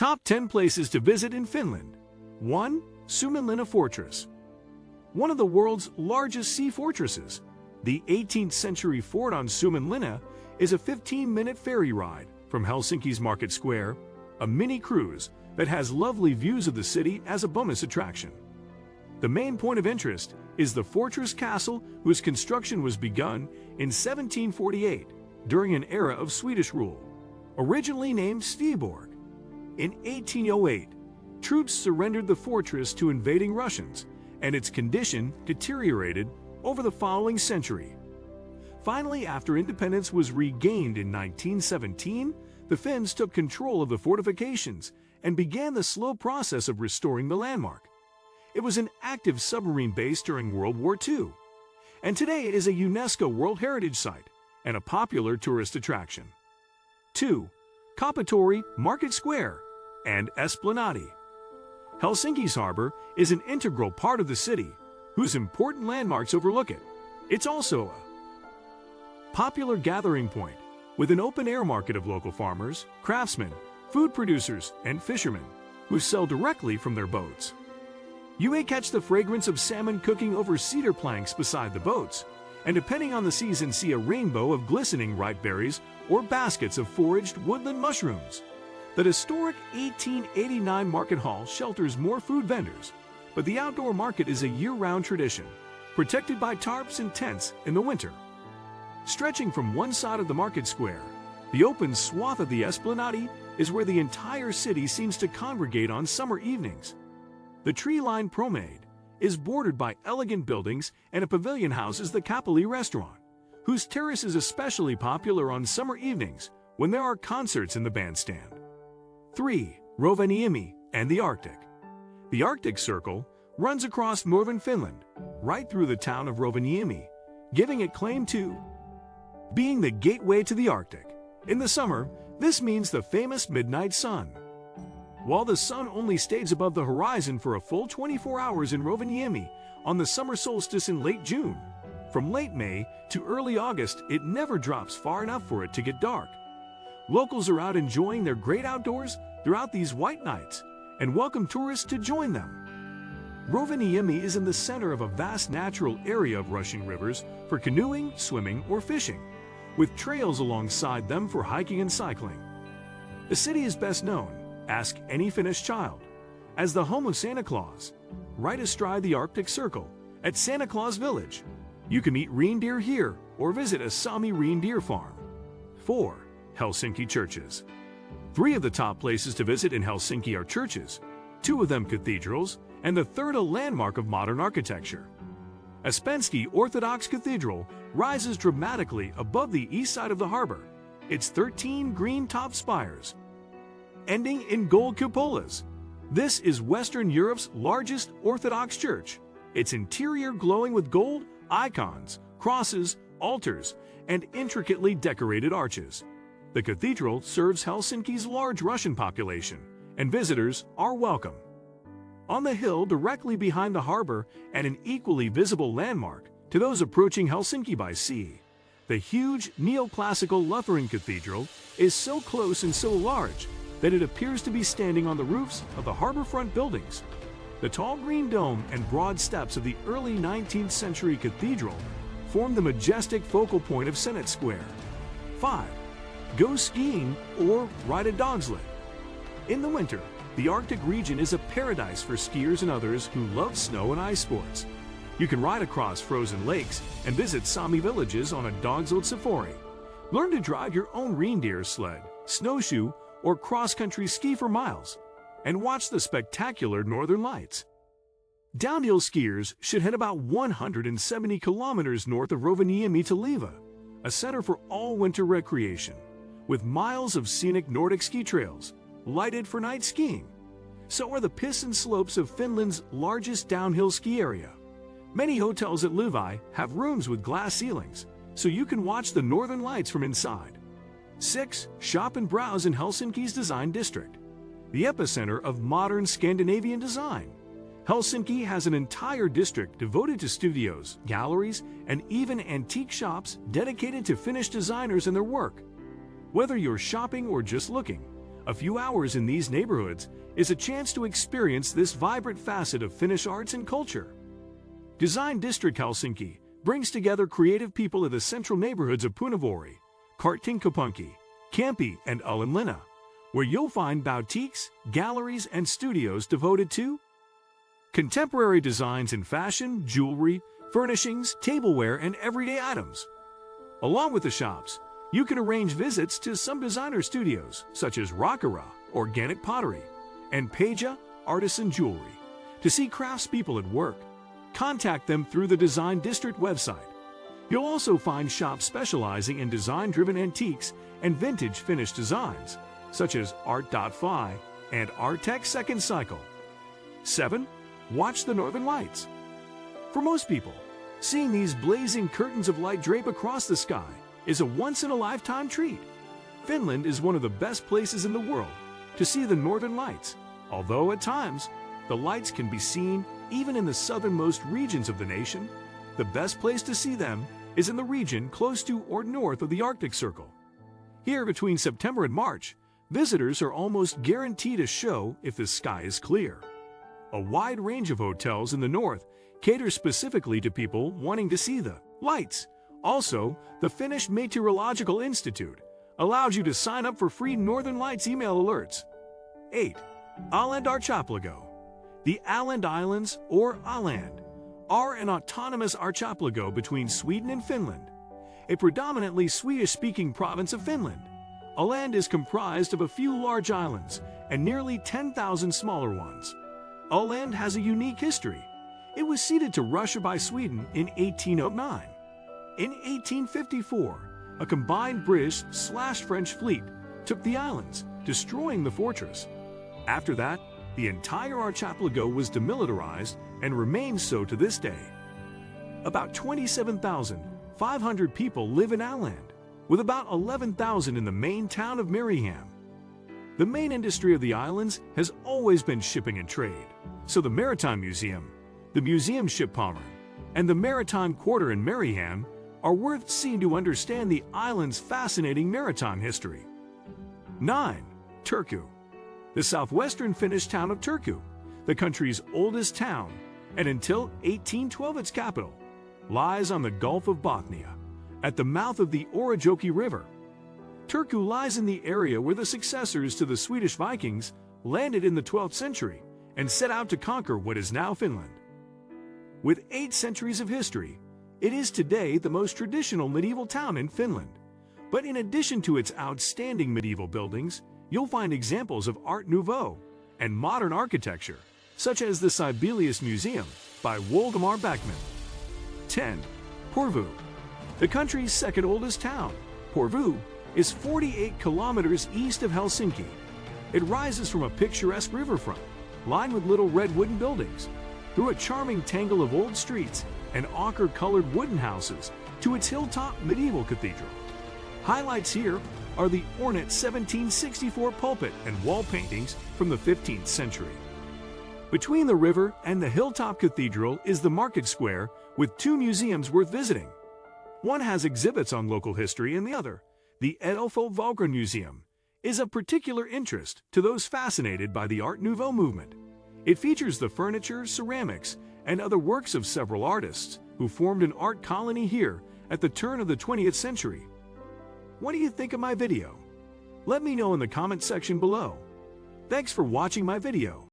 Top 10 places to visit in Finland. 1. Suomenlinna Fortress. One of the world's largest sea fortresses, the 18th century fort on Suomenlinna is a 15-minute ferry ride from Helsinki's Market Square, a mini cruise that has lovely views of the city as a bonus attraction. The main point of interest is the fortress castle, whose construction was begun in 1748 during an era of Swedish rule, originally named Sveaborg. In 1808, troops surrendered the fortress to invading Russians, and its condition deteriorated over the following century. Finally, after independence was regained in 1917, the Finns took control of the fortifications and began the slow process of restoring the landmark. It was an active submarine base during World War II, and today it is a UNESCO World Heritage Site and a popular tourist attraction. 2. Kauppatori, Market Square, and Esplanadi. Helsinki's harbor is an integral part of the city, whose important landmarks overlook it. It's also a popular gathering point, with an open-air market of local farmers, craftsmen, food producers, and fishermen, who sell directly from their boats. You may catch the fragrance of salmon cooking over cedar planks beside the boats, and depending on the season, see a rainbow of glistening ripe berries or baskets of foraged woodland mushrooms. The historic 1889 market hall shelters more food vendors, but the outdoor market is a year-round tradition, protected by tarps and tents in the winter. Stretching from one side of the market square, the open swath of the Esplanadi is where the entire city seems to congregate on summer evenings. The tree-lined promenade is bordered by elegant buildings, and a pavilion houses the Kauppatori restaurant, whose terrace is especially popular on summer evenings when there are concerts in the bandstand. 3. Rovaniemi and the Arctic. The Arctic Circle runs across northern Finland, right through the town of Rovaniemi, giving it claim to being the gateway to the Arctic. In the summer, this means the famous midnight sun. While the sun only stays above the horizon for a full 24 hours in Rovaniemi on the summer solstice in late June, from late May to early August, it never drops far enough for it to get dark. Locals are out enjoying their great outdoors throughout these white nights and welcome tourists to join them. Rovaniemi is in the center of a vast natural area of rushing rivers for canoeing, swimming, or fishing, with trails alongside them for hiking and cycling. The city is best known, ask any Finnish child, as the home of Santa Claus. Right astride the Arctic Circle, at Santa Claus Village, you can meet reindeer here or visit a Sami reindeer farm. 4. Helsinki Churches. 3 of the top places to visit in Helsinki are churches, 2 of them cathedrals, and the third a landmark of modern architecture. Ouspensky Orthodox Cathedral rises dramatically above the east side of the harbor, its 13 green-topped spires, ending in gold cupolas. This is Western Europe's largest Orthodox church, its interior glowing with gold, icons, crosses, altars, and intricately decorated arches. The cathedral serves Helsinki's large Russian population, and visitors are welcome. On the hill directly behind the harbor, and an equally visible landmark to those approaching Helsinki by sea, the huge neoclassical Lutheran Cathedral is so close and so large that it appears to be standing on the roofs of the harborfront buildings. The tall green dome and broad steps of the early 19th century cathedral form the majestic focal point of Senate Square. 5. Go skiing or ride a Dogsled. In the winter, the Arctic region is a paradise for skiers and others who love snow and ice sports. You can ride across frozen lakes and visit Sami villages on a Dogsled safari. Learn to drive your own reindeer sled, snowshoe, or cross-country ski for miles, and watch the spectacular northern lights. Downhill skiers should head about 170 kilometers north of Rovaniemi to Liva, a center for all-winter recreation, with miles of scenic Nordic ski trails, lighted for night skiing. So are the Pisson slopes of Finland's largest downhill ski area. Many hotels at Levi have rooms with glass ceilings, so you can watch the northern lights from inside. 6. Shop and browse in Helsinki's design district, the epicenter of modern Scandinavian design. Helsinki has an entire district devoted to studios, galleries, and even antique shops dedicated to Finnish designers and their work. Whether you're shopping or just looking, A few hours in these neighborhoods is a chance to experience this vibrant facet of Finnish arts and culture. Design District Helsinki brings together creative people of the central neighborhoods of Punavuori, Karttinkaupunki, Kamppi, and Suomenlinna, where you'll find boutiques, galleries, and studios devoted to contemporary designs in fashion, jewelry, furnishings, tableware, and everyday items. Along with the shops, you can arrange visits to some designer studios, such as Rakara, Organic Pottery, and Peja, Artisan Jewelry, to see craftspeople at work. Contact them through the Design District website. You'll also find shops specializing in design-driven antiques and vintage Finnish designs, such as Art.fi and Artec Second Cycle. 7. Watch the Northern Lights. For most people, seeing these blazing curtains of light drape across the sky is a once-in-a-lifetime treat. Finland is one of the best places in the world to see the Northern Lights, although at times, the lights can be seen even in the southernmost regions of the nation. The best place to see them is in the region close to or north of the Arctic Circle. Here, between September and March, visitors are almost guaranteed a show if the sky is clear. A wide range of hotels in the north cater specifically to people wanting to see the lights. Also, the Finnish Meteorological Institute allows you to sign up for free Northern Lights email alerts. 8. Åland Archipelago. The Åland Islands, or Åland, are an autonomous archipelago between Sweden and Finland, a predominantly Swedish-speaking province of Finland. Åland is comprised of a few large islands and nearly 10,000 smaller ones. Åland has a unique history. It was ceded to Russia by Sweden in 1809. In 1854, a combined British/French fleet took the islands, destroying the fortress. After that, the entire archipelago was demilitarized and remains so to this day. About 27,500 people live in Åland, with about 11,000 in the main town of Mariehamn. The main industry of the islands has always been shipping and trade, so the Maritime Museum, the Museum Shippommern, and the Maritime Quarter in Mariehamn are worth seeing to understand the island's fascinating maritime history. 9. Turku. The southwestern Finnish town of Turku, the country's oldest town, and until 1812 its capital, lies on the Gulf of Bothnia, at the mouth of the Orajoki River. Turku lies in the area where the successors to the Swedish Vikings landed in the 12th century and set out to conquer what is now Finland. With 8 centuries of history, it is today the most traditional medieval town in Finland. But in addition to its outstanding medieval buildings, you'll find examples of Art Nouveau and modern architecture, such as the Sibelius Museum by Waldemar Beckman. 10. Porvoo. The country's second oldest town, Porvoo, is 48 kilometers east of Helsinki. It rises from a picturesque riverfront, lined with little red wooden buildings, through a charming tangle of old streets and ochre-colored wooden houses to its hilltop medieval cathedral. Highlights here are the ornate 1764 pulpit and wall paintings from the 15th century. Between the river and the hilltop cathedral is the market square with 2 museums worth visiting. One has exhibits on local history and the other, the Edelfelt Valgren Museum, is of particular interest to those fascinated by the Art Nouveau movement. It features the furniture, ceramics, and other works of several artists who formed an art colony here at the turn of the 20th century. What do you think of my video? Let me know in the comment section below. Thanks for watching my video.